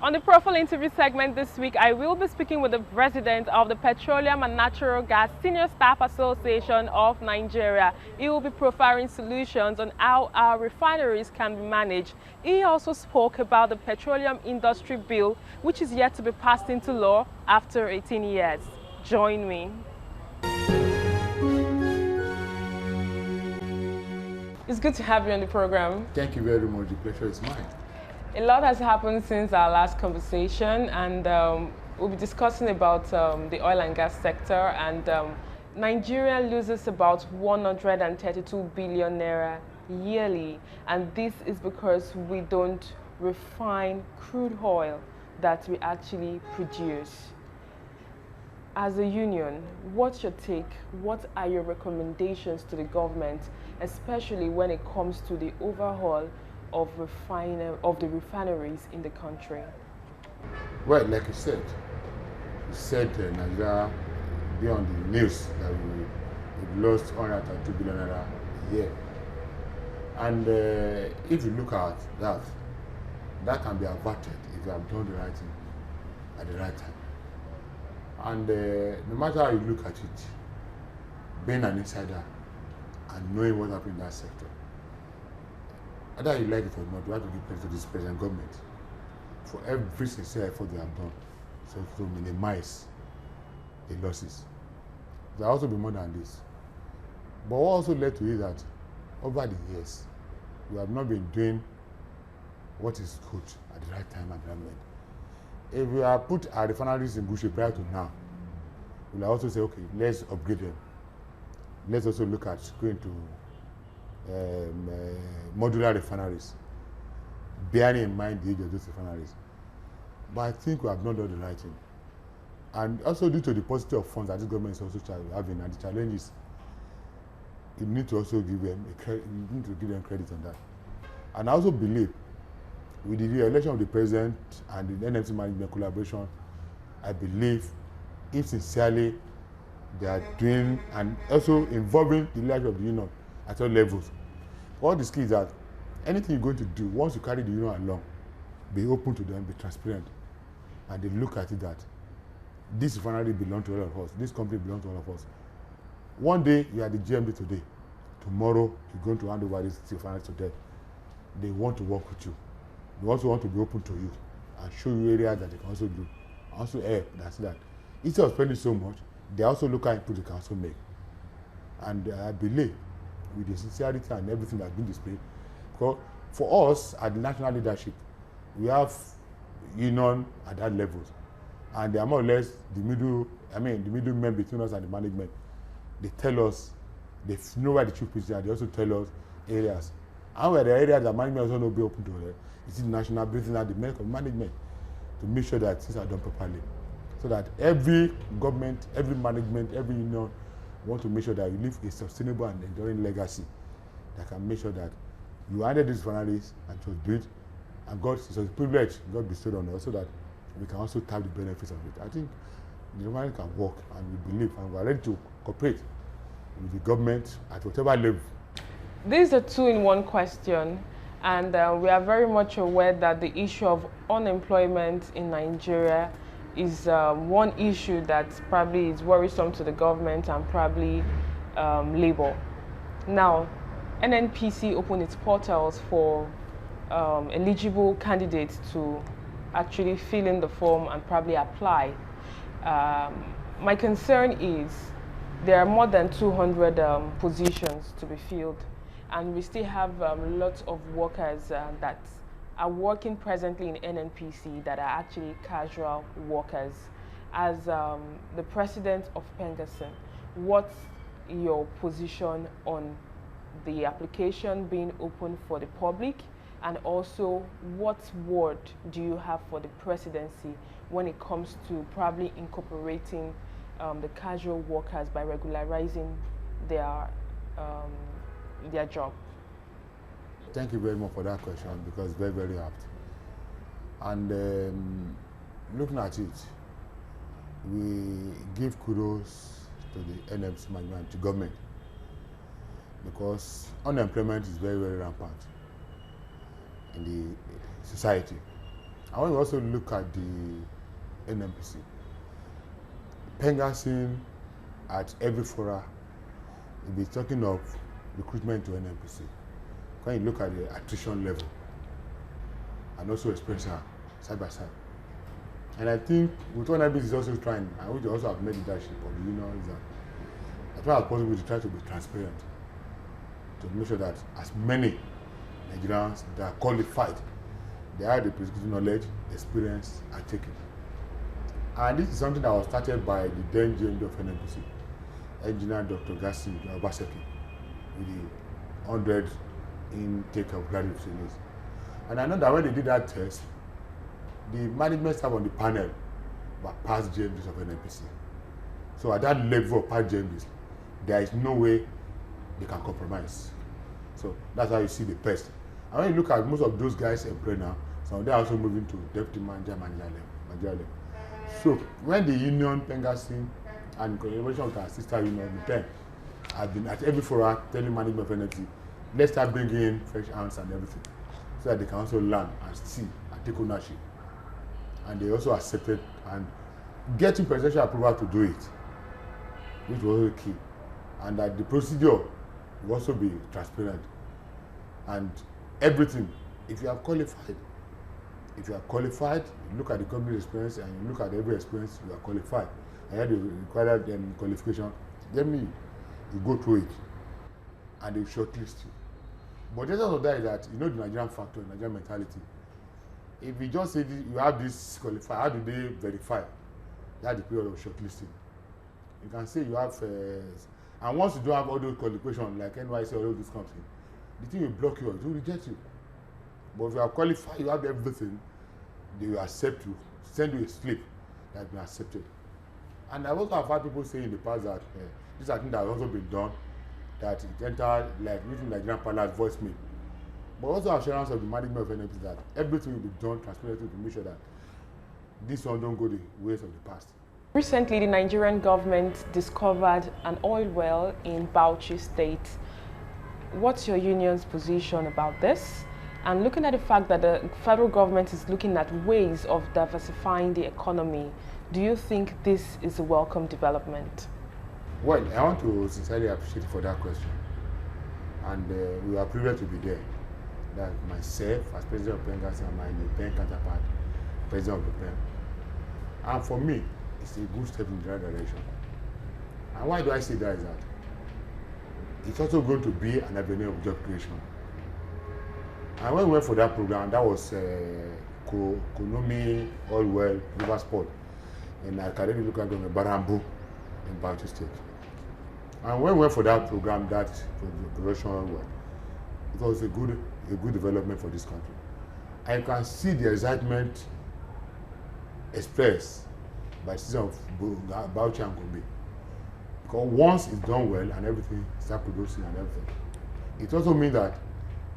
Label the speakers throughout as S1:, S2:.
S1: On the profile interview segment this week, I will be speaking with the president of the Petroleum and Natural Gas Senior Staff Association of Nigeria. He will be profiling solutions on how our refineries can be managed. He also spoke about the Petroleum Industry Bill, which is yet to be passed into law after 18 years. Join me. It's good to have you on the program.
S2: Thank you very much. The pleasure is mine.
S1: A lot has happened since our last conversation, and we'll be discussing about the oil and gas sector. And Nigeria loses about 132 billion naira yearly, and this is because we don't refine crude oil that we actually produce. As a union, what's your take? What are your recommendations to the government, especially when it comes to the overhaul of the refineries in the country?
S2: Well, like you said Nigeria be on the news that we've lost 102 billion naira a year. And if you look at that, that can be averted if you have done the right thing at the right time. And no matter how you look at it, being an insider and knowing what happened in that sector, whether you like it or not, we have to give credit to this present government for every sincere effort they have done so to minimize the losses. There will also be more than this. But what also led to it that over the years, we have not been doing what is good at the right time and the right moment. If we have put our refineries in good shape prior to now, we'll also say, okay, let's upgrade them. Let's also look at going to modular refineries, bearing in mind the age of those refineries. But I think we have not done the right thing. And also due to the paucity of funds that this government is also having and the challenges, you need to also give them credit on that. And I also believe with the re-election of the president and the NMC management collaboration, I believe if sincerely they are doing and also involving the leadership of the union at all levels. All the key is that anything you're going to do, once you carry the union along, be open to them, be transparent, and they look at it that this refinery belongs to all of us, this company belongs to all of us. One day you are the GMD today, tomorrow you're going to hand over this refinery to them. They want to work with you. They also want to be open to you and show you areas that they can also do. Also that's that. Instead of spending so much, they also look at input they can also make. And I believe with the sincerity and everything that's been displayed, because for us at the national leadership, we have union at that level, and they are more or less the middlemen between us and the management. They tell us, they know where the truth is there. They also tell us areas, and where the areas that management also not be open to it. It's the national business and the medical management to make sure that things are done properly, so that every government, every management, every union want to make sure that you leave a sustainable and enduring legacy that can make sure that you handle these refineries and to build, and God, it's a privilege God bestowed on us so that we can also tap the benefits of it. I think the refinery can work, and we believe and we are ready to cooperate with the government at whatever level.
S1: This is a two-in-one question, and we are very much aware that the issue of unemployment in Nigeria is one issue that probably is worrisome to the government and probably labor. Now, NNPC opened its portals for eligible candidates to actually fill in the form and probably apply. My concern is there are more than 200 positions to be filled, and we still have lots of workers that are working presently in NNPC that are actually casual workers. As the president of Pengasen, what's your position on the application being open for the public, and also what word do you have for the presidency when it comes to probably incorporating the casual workers by regularizing their job?
S2: Thank you very much for that question, because it's very, very apt. And looking at it, we give kudos to the NMC management, to government, because unemployment is very, very rampant in the society. I want to also look at the NMPC. Pengasing at every fora will be talking of recruitment to NMPC. When you look at the attrition level and also experience side by side. And I think with what NMPC is also trying, and which also have made leadership of the union, is that as far as possible to try to be transparent, to make sure that as many Nigerians that are qualified, they have the prescriptive knowledge, experience, are taken. And this is something that was started by the then GMD of NMPC, Engineer Dr. Gassi Obaseki, with the 100 intake of graduate trainees. And I know that when they did that test, the management staff on the panel were past GMDs of NMPC. So at that level of past GMDs, there is no way they can compromise. So that's how you see the best. And when you look at most of those guys employed now, some of them are also moving to deputy manager level. So when the union, Pengasing, and collaboration with our sister union, the PEN, have been at every forum telling management of NMPC, let's start bringing in fresh hands and everything, so that they can also learn and see and take ownership. And they also accepted and getting presidential approval to do it, which was also key. And that the procedure will also be transparent. And everything, if you are qualified, you look at the company experience and you look at every experience, you are qualified. And have the required qualification, then you go through it and they shortlist you. But the essence of that is that, you know, the Nigerian factor, Nigerian mentality. If you just say you have this qualified, how do they verify that the period of shortlisting? You can say you have, and once you don't have all those qualifications like NYC or all those companies, the thing will block you or it will reject you. But if you are qualified, you have everything, they will accept you, send you a slip that has been accepted. And I also have heard people say in the past that this is a thing that has also been done, that it entered like using Nigerian Palace voicemail. But also assurance of the management of NMPC that everything will be done transparently to make sure that this one don't go the ways of the past.
S1: Recently, the Nigerian government discovered an oil well in Bauchi State. What's your union's position about this? And looking at the fact that the federal government is looking at ways of diversifying the economy, do you think this is a welcome development?
S2: Well, I want to sincerely appreciate you for that question. And we are privileged to be there. That myself, as president of Pengasing, and my PEN counterpart, president of the PEN. And for me, it's a good step in the right direction. And why do I say that is that it's also going to be an avenue of job creation. And when we went for that program, that was Konomi Oil Well River Sport in academic local government Barambu in Bauchi State. And when we went for that program, that production oil well, it was a good development for this country. And you can see the excitement expressed by citizens of Bauchi and Gombe. Because once it's done well and everything start producing and everything, it also means that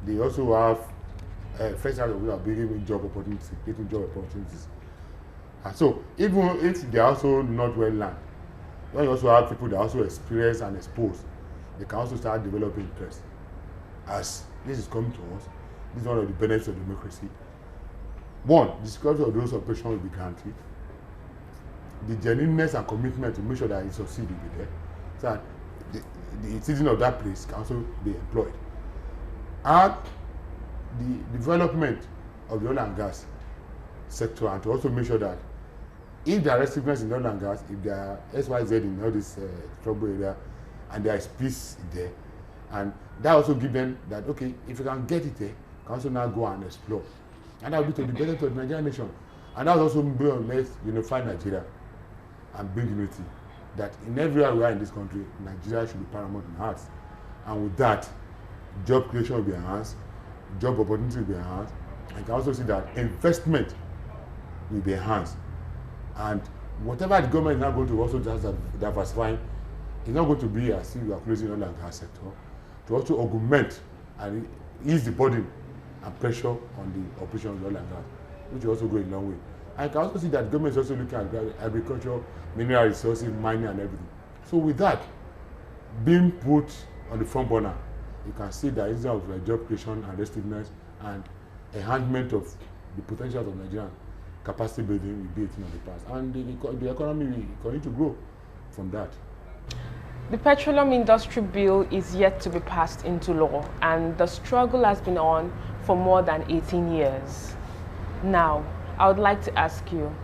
S2: they also have first out of are bringing job opportunities, getting job opportunities. And so even if they are also not well learned, when you also have people that also experience and expose, they can also start developing interest. As this is coming to us, this is one of the benefits of democracy. One, the security of those operations will be guaranteed. The genuineness and commitment to make sure that it succeeds will be there. So that the citizen of that place can also be employed. And the development of the oil and gas sector, and to also make sure that if there are restrictions in oil and gas, if there are SYZ in all this trouble area, and there is peace there, and that also give them that, okay, if you can get it there, you can also now go and explore. And that will be to the benefit of the Nigerian nation. And that will also bring on let's unify Nigeria and bring unity. That in every area we are in this country, Nigeria should be paramount in hearts. And with that, job creation will be enhanced, job opportunity will be enhanced, and you can also see that investment will be enhanced. And whatever the government is now going to also just diversifying, it's not going to be as if you are closing oil and gas sector, to also augment and ease the burden and pressure on the operation of oil and gas, which will also go a long way. And you can also see that the government is also looking at agriculture, mineral resources, mining and everything. So with that being put on the front burner, you can see that instead of job creation and restiveness and enhancement of the potential of Nigerian capacity building will be a thing of the past, and the economy will continue to grow from that.
S1: The petroleum industry bill is yet to be passed into law, and the struggle has been on for more than 18 years. Now, I would like to ask you,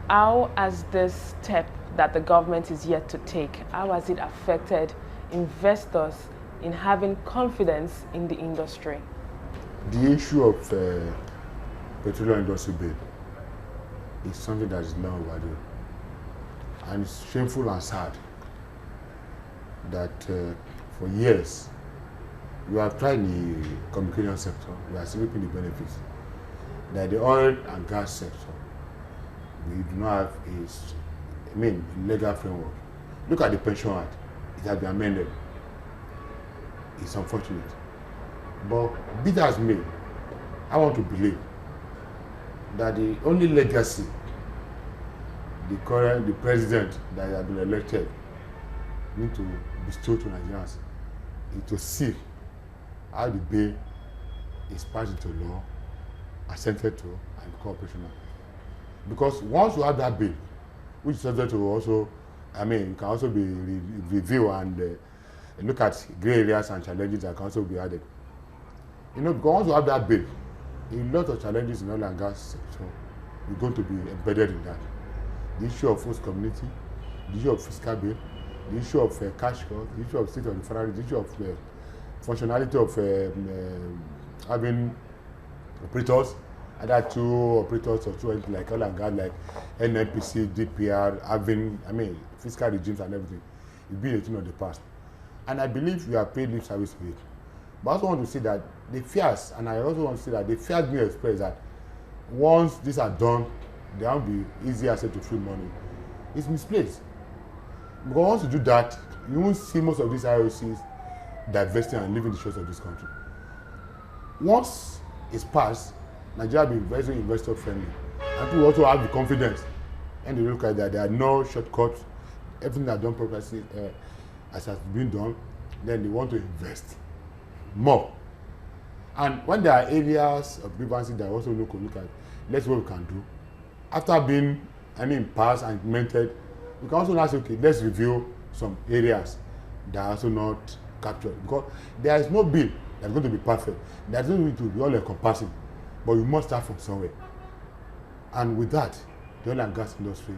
S1: how has this step that the government is yet to take, how has it affected investors in having confidence in the industry?
S2: The issue of petroleum industry bill is something that is long overdue, and it's shameful and sad that for years we have tried in the communication sector, we are still reaping the benefits. That the oil and gas sector, we do not have a legal framework. Look at the Pension Act, it has been amended. It's unfortunate. But be that as may, I want to believe that the only legacy the president that has been elected need to bestow to Nigerians is to see how the bill is passed into law, assented to, and operational. Because once you have that bill, which is subject to also, it can also be reviewed and look at grey areas and challenges that can also be added. Because once you have that bill, a lot of challenges in oil and gas sector are going to be embedded in that. The issue of host community, the issue of fiscal bill, the issue of cash cost, the issue of state of refinery, the issue of functionality of having operators, either two operators or two entities like oil and gas, like NNPC, DPR, having fiscal regimes and everything. It's been a thing of the past. And I believe we are paid lip service to it. But I also want to say that the fears, and I also want to say that the fears being expressed that once these are done, there won't be easy access to free money. It's misplaced. Because once you do that, you won't see most of these IOCs divesting and leaving the shores of this country. Once it's passed, Nigeria will be very investor friendly. And people also have the confidence. And they look at that, there are no shortcuts. Everything that's done properly as has been done, then they want to invest more. And when there are areas of grievances that also look at, let's see what we can do. After being passed and implemented, we can also now say, okay, let's review some areas that are also not captured. Because there is no bill that's going to be perfect. There's going to be all encompassing. But we must start from somewhere. And with that, the oil and gas industry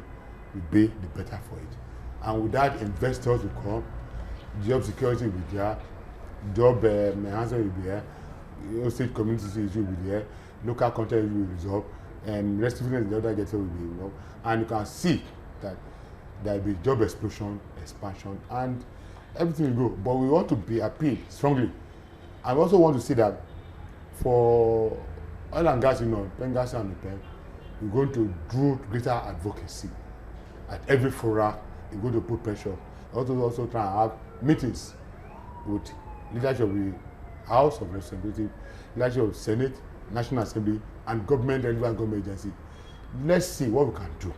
S2: will be the better for it. And with that, investors will come, job security will be there, job enhancement will be there, state community issue will be there, local content will be resolved, and restrictions in the other sector will be involved. And you can see that there will be job explosion, expansion, and everything will go. But we want to be appealed strongly. I also want to say that for oil and gas, Pengas and Pen, we're going to do greater advocacy at every forum. We're going to put pressure. Also try and have meetings with leadership of the House of Representatives, leadership of the Senate, National Assembly, and relevant government agency. Let's see what we can do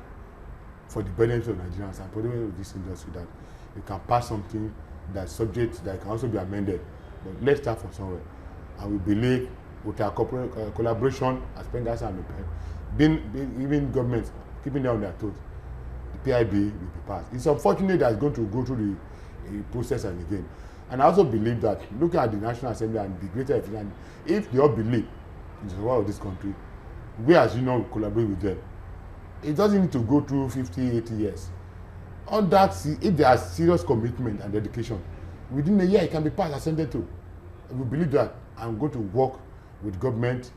S2: for the benefit of Nigerians and for the benefit of this industry, that we can pass something that's subject that can also be amended. But let's start from somewhere. And we believe with our collaboration as Pengas and even governments keeping them on their toes, the PIB will be passed. It's unfortunate that it's going to go through the process and again. And I also believe that looking at the National Assembly and the greater efficiency, if they all believe in the survival of this country, we as collaborate with them. It doesn't need to go through 50, 80 years. On that, if there is serious commitment and dedication, within a year it can be passed, ascended to. We believe that. I'm going to work with government,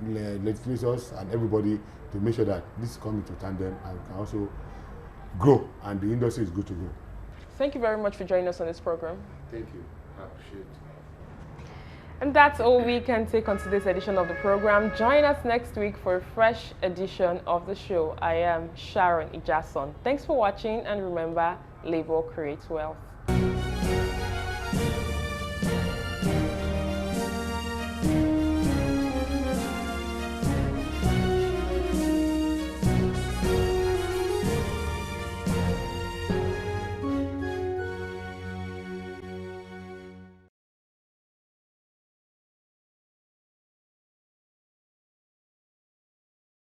S2: legislators, and everybody to make sure that this is coming to tandem and can also grow, and the industry is good to go.
S1: Thank you very much for joining us on this program.
S2: Thank you. I appreciate it.
S1: And that's all we can take on today's edition of the program. Join us next week for a fresh edition of the show. I am Sharon Ijason. Thanks for watching, and remember, labor creates wealth.